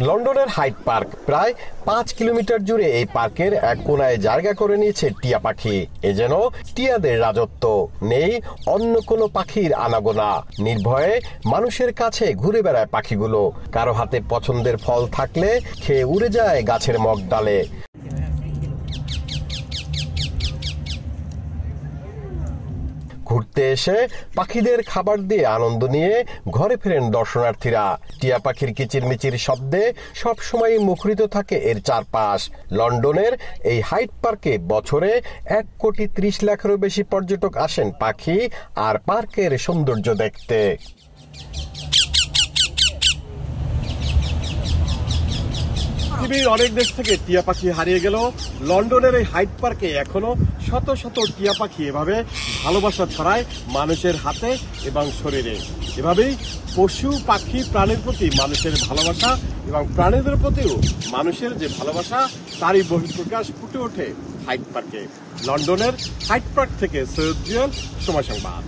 লন্ডনের Hyde Park প্রায় 5 kilometre জুড়ে এই পার্কের এক কোনায় জায়গা করে নিয়েছে টিয়া পাখি। এ যেন টিয়াদের রাজত্ব, নেই অন্য কোনো পাখির আনাগোনা। নির্ভয়ে মানুষের কাছে ঘুরে বেড়ায় পাখিগুলো। কারো হাতে পছন্দের ফল থাকলে খেয়ে উড়ে যায় গাছের মগডালে। ঘুরতে এসে পাখিদের খাবার দিয়ে আনন্দ নিয়ে ঘরে ফেরেন দর্শনার্থীরা। টিয়া পাখির কিচিরমিচির শব্দে সবসময় মুখরিত থাকে এর চারপাশ। লন্ডনের এই হাইড পার্কে বছরে 1.30 লাখেরও বেশি পর্যটক আসেন পাখি আর পার্কের সৌন্দর্য দেখতে। পৃথিবীর অনেক দেশ থেকে টিয়া পাখি হারিয়ে গেল, লন্ডনের এই হাইড পার্কে এখনো শত শত টিয়া পাখি এভাবে ভালোবাসা ছড়ায় মানুষের হাতে এবং শরীরে। এভাবেই পশু পাখি প্রাণীর প্রতি মানুষের ভালোবাসা এবং প্রাণীদের প্রতিও মানুষের যে ভালোবাসা তারই বহিঃপ্রকাশ ফুটে ওঠে হাইড পার্কে। লন্ডনের হাইড পার্ক থেকে সৈয়দ জিয়াল, সময় সংবাদ।